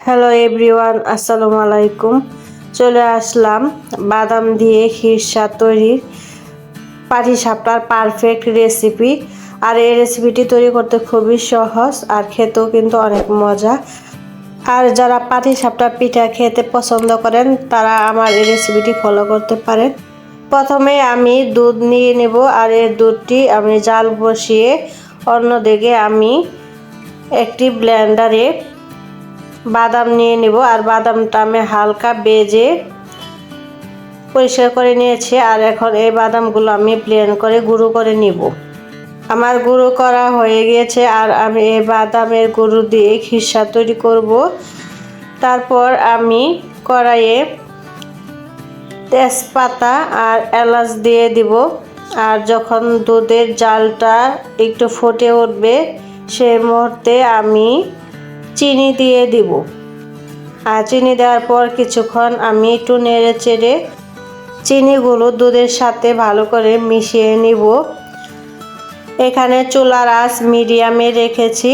Hello everyone, আসসালামু আলাইকুম। চলে আসলাম বাদাম দিয়ে খিরসা তৈরির পাটিসাপটার পারফেক্ট রেসিপি। আর এই রেসিপিটি তৈরি করতে খুবই সহজ আর খেতেও কিন্তু অনেক মজা। আর যারা পাটিসাপটা পিঠা খেতে পছন্দ করেন তারা আমার এই রেসিপিটি ফলো করতে পারেন। প্রথমে আমি দুধ নিয়ে নেব, আর এই দুধটি আমি জাল বসিয়ে অন্যদিকে আমি একটি ব্লেন্ডারে বাদাম নিয়ে নিব। আর বাদামটা আমি হালকা ভেজে পরিষ্কার করে নিয়েছি। আর এখন এই বাদামগুলো আমি ব্লেন্ড করে গুঁড়ো করে নিব। আমার গুঁড়ো করা হয়ে গিয়েছে, আর আমি এই বাদামের গুঁড়ো দিয়ে খিরসা তৈরি করব। তারপর আমি কড়াইয়ে তেজপাতা আর এলাচ দিয়ে দিব। আর যখন দুধের জালটা একটু ফুটে উঠবে সেই মুহূর্তে আমি চিনি দিয়ে দিব। আর চিনি দেওয়ার পর কিছুক্ষণ আমি একটু নেড়ে চেড়ে চিনিগুলো দুধের সাথে ভালো করে মিশিয়ে নিব। এখানে চুলার আঁচ মিডিয়ামে রেখেছি।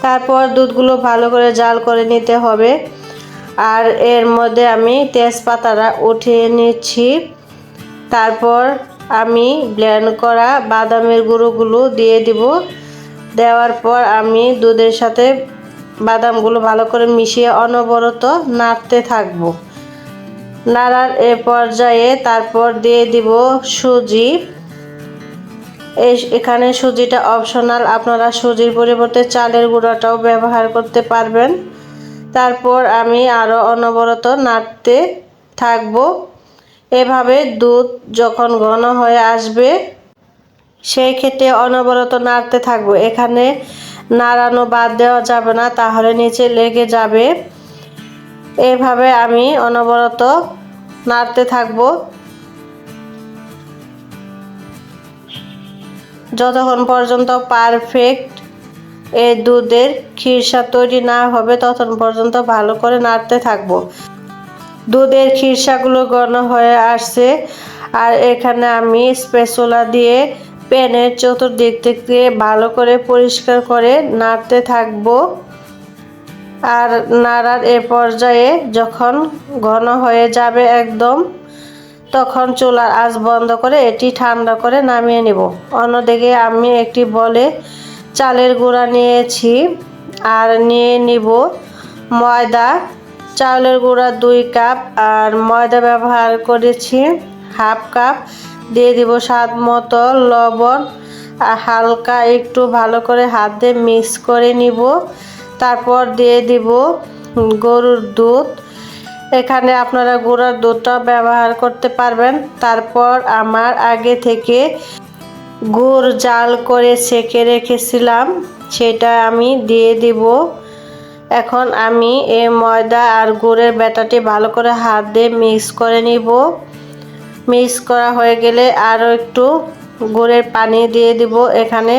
তারপর দুধগুলো ভালো করে জাল করে নিতে হবে। আর এর মধ্যে আমি তেজপাতাটা উঠিয়ে নিচ্ছি। তারপর আমি ব্লেন্ড করা বাদামের গুঁড়োগুলো দিয়ে দিব। দেওয়ার পর আমি দুধের সাথে বাদামগুলো ভালো করে মিশিয়ে অনবরত নাড়তে থাকবো। নাড়ার এ পর্যায়ে তারপর দিয়ে দিব সুজি। এখানে সুজিটা অপশনাল, আপনারা সুজির পরিবর্তে চালের গুঁড়াটাও ব্যবহার করতে পারবেন। তারপর আমি আরও অনবরত নাড়তে থাকবো। এভাবে দুধ যখন ঘন হয়ে আসবে সেই ক্ষেত্রে অনবরত নাড়তে থাকবো। এখানে নাড়ানো বাদ দেওয়া যাবে না, তাহলে নিচে লেগে যাবে। এভাবে আমি অনবরত নাড়তে থাকবো যতক্ষণ পর্যন্ত পারফেক্ট এই দুধের খিরসা তৈরি না হবে ততক্ষণ পর্যন্ত ভালো করে নাড়তে থাকবো। দুধের খিরসাগুলো ঘন হয়ে আসছে, আর এখানে আমি স্প্যাচুলা দিয়ে প্যানের চতুর্দিক থেকে ভালো করে পরিষ্কার করে নাড়তে থাকবো। আর নাড়ার এ পর্যায়ে যখন ঘন হয়ে যাবে একদম, তখন চুলার আঁচ বন্ধ করে এটি ঠান্ডা করে নামিয়ে নেব। অন্যদিকে আমি একটি বলে চালের গুঁড়া নিয়েছি আর নিয়ে নিব ময়দা। চালের গুঁড়া 2 কাপ আর ময়দা ব্যবহার করেছি হাফ কাপ। দিয়ে দিব স্বাদ মতো লবণ আর হালকা একটু ভালো করে হাত দিয়ে মিক্স করে নিব। তারপর দিয়ে দিব গরুর দুধ। এখানে আপনারা গুঁড়ার দুধটা ব্যবহার করতে পারবেন। তারপর আমার আগে থেকে গুড় জাল করে ছেঁকে রেখেছিলাম সেটা আমি দিয়ে দিব। এখন আমি এই ময়দা আর গুড়ের ব্যাটারটি ভালো করে হাত দিয়ে মিক্স করে নিব। মিক্স করা হয়ে গেলে আরও একটু গুড়ের পানি দিয়ে দিব। এখানে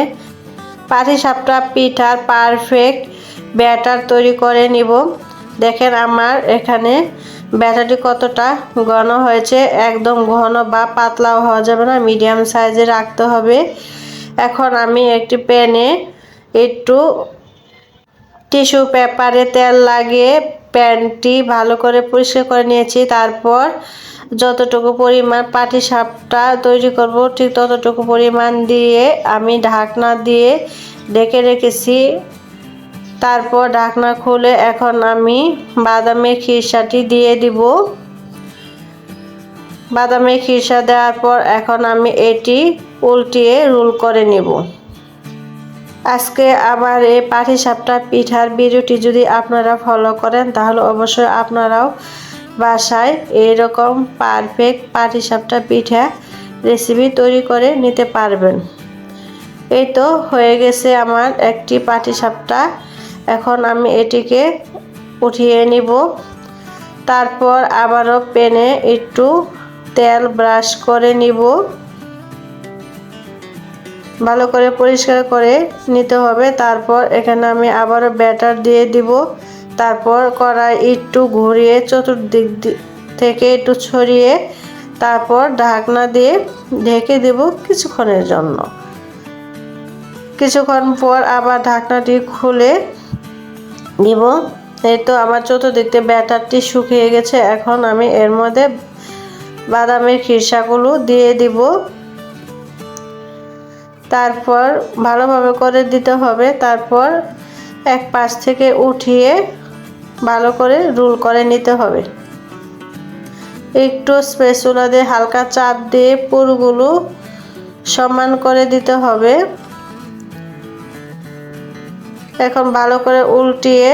পাটিসাপটা পিঠার পারফেক্ট ব্যাটার তৈরি করে নিব। দেখেন আমার এখানে ব্যাটারটি কতটা ঘন হয়েছে। একদম ঘন বা পাতলাও হওয়া যাবে না, মিডিয়াম সাইজে রাখতে হবে। এখন আমি একটি প্যানে একটু টিস্যু পেপারে তেল লাগিয়ে প্যানটি ভালো করে পরিষ্কার করে নিয়েছি। তারপর যতটুকু পরিমাণ পাটিসাপটা তৈরি করব ঠিক ততটুকু পরিমাণ দিয়ে আমি ঢাকনা দিয়ে ঢেকে রেখেছি। তারপর ঢাকনা খুলে এখন আমি বাদামের খিরসাটি দিয়ে দিব। বাদামের খিরসা দেওয়ার পর এখন আমি এটি উল্টিয়ে রোল করে নেব। আজকে আবার এই পাটিসাপটা পিঠার ভিডিওটি যদি আপনারা ফলো করেন তাহলে অবশ্যই আপনারাও বাসায় এরকম পারফেক্ট পাটিসাপটা পিঠা রেসিপি তৈরি করে নিতে পারবেন। এই তো হয়ে গেছে আমার একটি পাটিসাপটা। এখন আমি এটিকে উঠিয়ে নিব। তারপর আবারও প্যানে একটু তেল ব্রাশ করে নিব। ভালো করে পরিষ্কার করে নিতে হবে। তারপর এখানে আমি আবারও ব্যাটার দিয়ে দিব। তারপর কড়াই একটু ঘুরিয়ে চতুর্দিক থেকে একটু ছড়িয়ে তারপর ঢাকনা দিয়ে ঢেকে দেব কিছুক্ষণের জন্য। কিছুক্ষণ পর আবার ঢাকনাটি খুলে নিব। এই তো আমার চতুর্দিক দিয়ে ব্যাটারটি শুকিয়ে গেছে। এখন আমি এর মধ্যে বাদামের খিরসাগুলো দিয়ে দিব। তারপর ভালোভাবে করে দিতে হবে। তারপর এক পাশ থেকে উঠিয়ে ভালো করে রোল করে নিতে হবে। একটু স্প্যাচুলা দিয়ে হালকা চাপ দিয়ে পুরগুলো সমান করে দিতে হবে। এখন ভালো করে উল্টিয়ে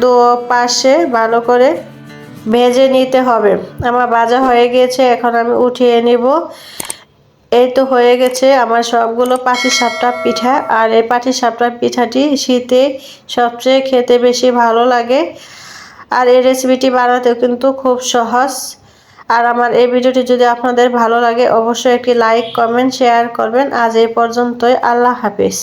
দু পাশে ভালো করে ভেজে নিতে হবে। আমার ভাজা হয়ে গেছে, এখন আমি উঠিয়ে নিব। এই তো হয়ে গেছে আমার সবগুলো পাটিসাপটা পিঠা। আর এই পাটিসাপটা পিঠাটি শীতে সবচেয়ে খেতে বেশি ভালো লাগে। আর এই রেসিপিটি বানাতেও কিন্তু খুব সহজ। আর আমার এই ভিডিওটি যদি আপনাদের ভালো লাগে অবশ্যই একটি লাইক, কমেন্ট, শেয়ার করবেন। আজ এই পর্যন্তই। আল্লাহ হাফেজ।